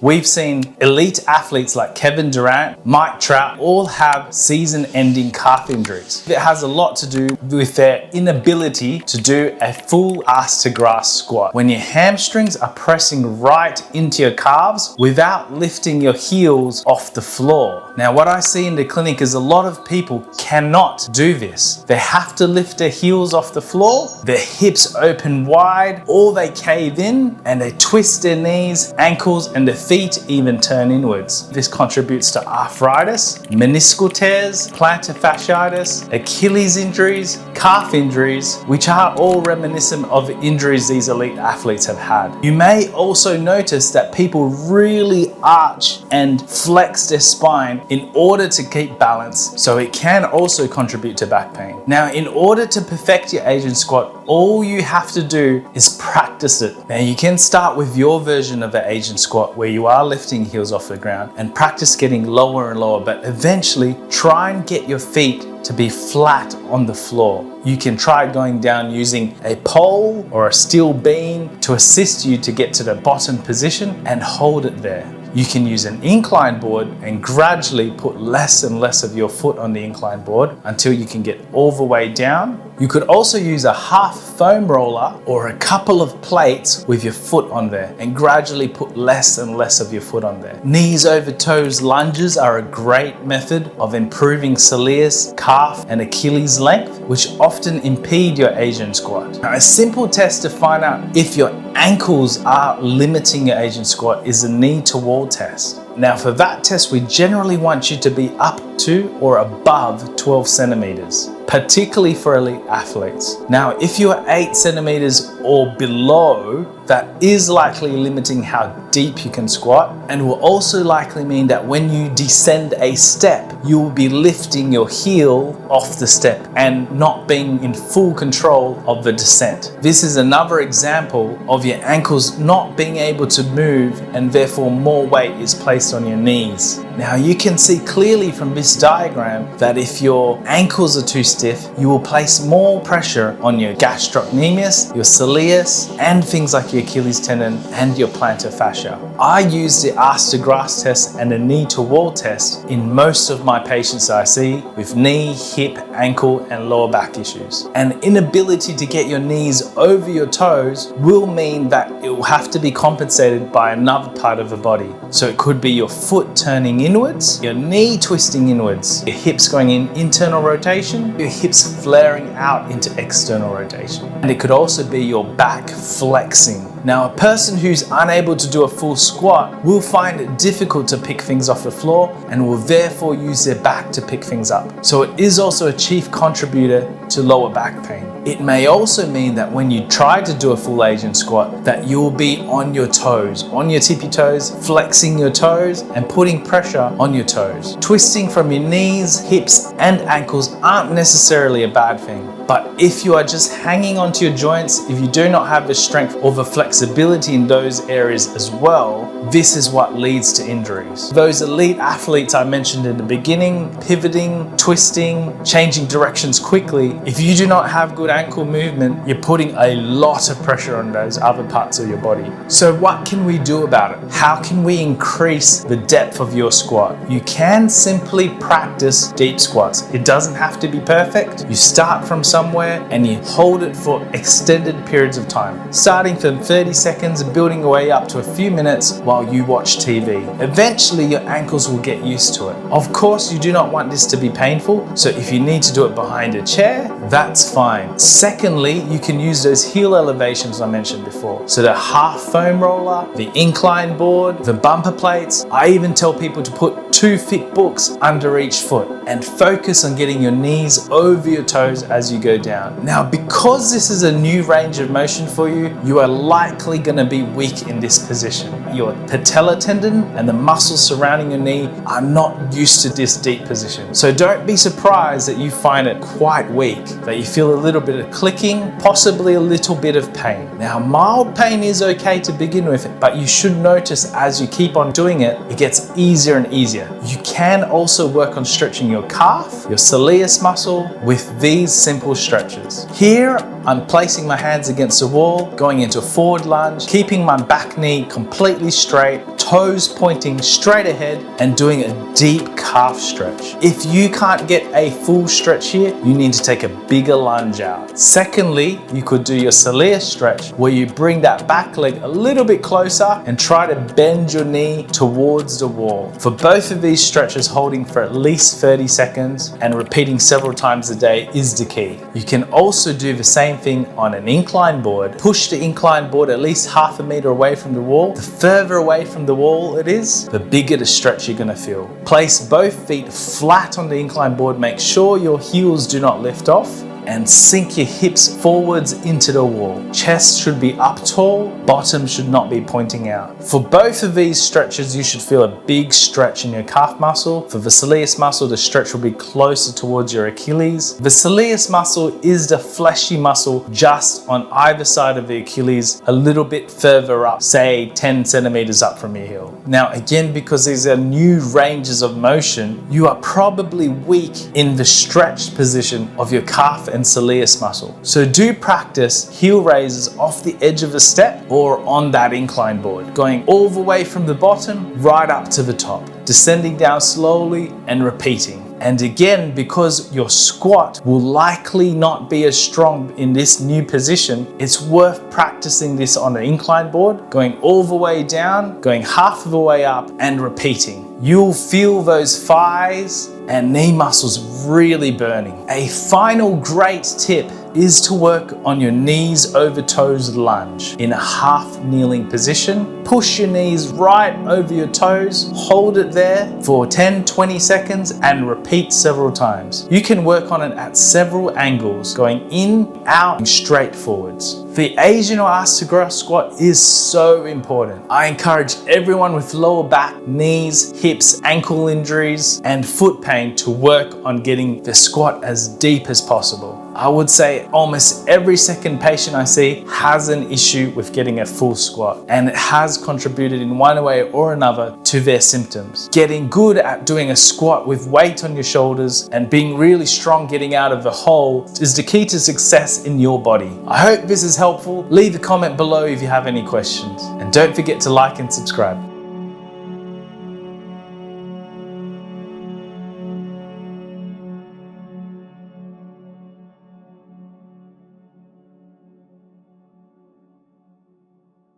We've seen elite athletes like Kevin Durant, Mike Trout, all have season-ending calf injuries. It has a lot to do with their inability to do a full ass to grass squat. When your hamstrings are pressing right into your calves without lifting your heels off the floor. Now, what I see in the clinic is a lot of people cannot do this. They have to lift their heels off the floor, their hips open wide, or they cave in and they twist their knees, ankles, and their feet even turn inwards. This contributes to arthritis, meniscal tears, plantar fasciitis, Achilles injuries, calf injuries, which are all reminiscent of injuries these elite athletes have had. You may also notice that people really arch and flex their spine in order to keep balance, so it can also contribute to back pain. Now, in order to perfect your Asian squat, all you have to do is practice it. Now, you can start with your version of an Asian squat where you are lifting heels off the ground and practice getting lower and lower, but eventually try and get your feet to be flat on the floor. You can try going down using a pole or a steel beam to assist you to get to the bottom position and hold it there. You can use an incline board and gradually put less and less of your foot on the incline board until you can get all the way down. You could also use a half foam roller or a couple of plates with your foot on there and gradually put less and less of your foot on there. Knees over toes lunges are a great method of improving soleus, calf, and Achilles length, which often impede your Asian squat. Now, a simple test to find out if your ankles are limiting your Asian squat is a knee to wall test. Now, for that test, we generally want you to be up to or above 12 centimeters, particularly for elite athletes. Now, if you are 8 centimeters or below, that is likely limiting how deep you can squat, and will also likely mean that when you descend a step, you will be lifting your heel off the step and not being in full control of the descent. This is another example of your ankles not being able to move, and therefore more weight is placed on your knees. Now, you can see clearly from this diagram that if your ankles are too stiff, you will place more pressure on your gastrocnemius, your soleus, and things like your Achilles tendon and your plantar fascia. I use the ass to grass test and the knee to wall test in most of my patients that I see with knee, hip, ankle, and lower back issues. An inability to get your knees over your toes will mean that it will have to be compensated by another part of the body. So it could be your foot turning inwards, your knee twisting inwards, your hips going in internal rotation, your hips flaring out into external rotation. And it could also be your back flexing. Now, a person who's unable to do a full squat will find it difficult to pick things off the floor and will therefore use their back to pick things up. So it is also a chief contributor to lower back pain. It may also mean that when you try to do a full Asian squat, that you'll be on your toes, on your tippy toes, flexing your toes and putting pressure on your toes. Twisting from your knees, hips, and ankles aren't necessarily a bad thing. But if you are just hanging onto your joints, if you do not have the strength or the flexibility in those areas as well, this is what leads to injuries. Those elite athletes I mentioned in the beginning, pivoting, twisting, changing directions quickly, if you do not have good ankle movement, you're putting a lot of pressure on those other parts of your body. So what can we do about it? How can we increase the depth of your squat? You can simply practice deep squats. It doesn't have to be perfect. You start from somewhere and you hold it for extended periods of time, starting from 30 seconds and building your way up to a few minutes while you watch TV. Eventually, your ankles will get used to it. Of course, you do not want this to be painful, so if you need to do it behind a chair, that's fine. Secondly, you can use those heel elevations I mentioned before. So the half foam roller, the incline board, the bumper plates. I even tell people to put 2 thick books under each foot and focus on getting your knees over your toes as you go down. Now, because this is a new range of motion for you, you are likely going to be weak in this position. Your patella tendon and the muscles surrounding your knee are not used to this deep position. So don't be surprised that you find it quite weak, that you feel a little bit of clicking, possibly a little bit of pain. Now, mild pain is okay to begin with, but you should notice as you keep on doing it, it gets easier and easier. You can also work on stretching your calf, your soleus muscle with these simple stretches. Here, I'm placing my hands against the wall, going into a forward lunge, keeping my back knee completely straight, toes pointing straight ahead and doing a deep calf stretch. If you can't get a full stretch here, you need to take a bigger lunge out. Secondly, you could do your soleus stretch where you bring that back leg a little bit closer and try to bend your knee towards the wall. For both of these stretches, holding for at least 30 seconds and repeating several times a day is the key. You can also do the same thing on an incline board. Push the incline board at least half a meter away from the wall. The further away from the wall it is, the bigger the stretch you're gonna feel. Place both feet flat on the incline board. Make sure your heels do not lift off, and sink your hips forwards into the wall. Chest should be up tall, bottom should not be pointing out. For both of these stretches, you should feel a big stretch in your calf muscle. For the soleus muscle, the stretch will be closer towards your Achilles. The soleus muscle is the fleshy muscle just on either side of the Achilles, a little bit further up, say 10 centimeters up from your heel. Now again, because these are new ranges of motion, you are probably weak in the stretched position of your calf and soleus muscle. So do practice heel raises off the edge of the step or on that incline board, going all the way from the bottom right up to the top, descending down slowly and repeating. And again, because your squat will likely not be as strong in this new position, it's worth practicing this on an incline board, going all the way down, going half of the way up and repeating. You'll feel those thighs and knee muscles really burning. A final great tip is to work on your knees over toes lunge in a half kneeling position. Push your knees right over your toes, hold it there for 10-20 seconds and repeat several times. You can work on it at several angles, going in, out, and straight forwards. The Asian or ass to grass squat is so important. I encourage everyone with lower back, knees, hips, ankle injuries, and foot pain to work on getting the squat as deep as possible. I would say almost every second patient I see has an issue with getting a full squat, and it has contributed in one way or another to their symptoms. Getting good at doing a squat with weight on your shoulders and being really strong getting out of the hole is the key to success in your body. I hope this is helpful. Leave a comment below if you have any questions, and don't forget to like and subscribe.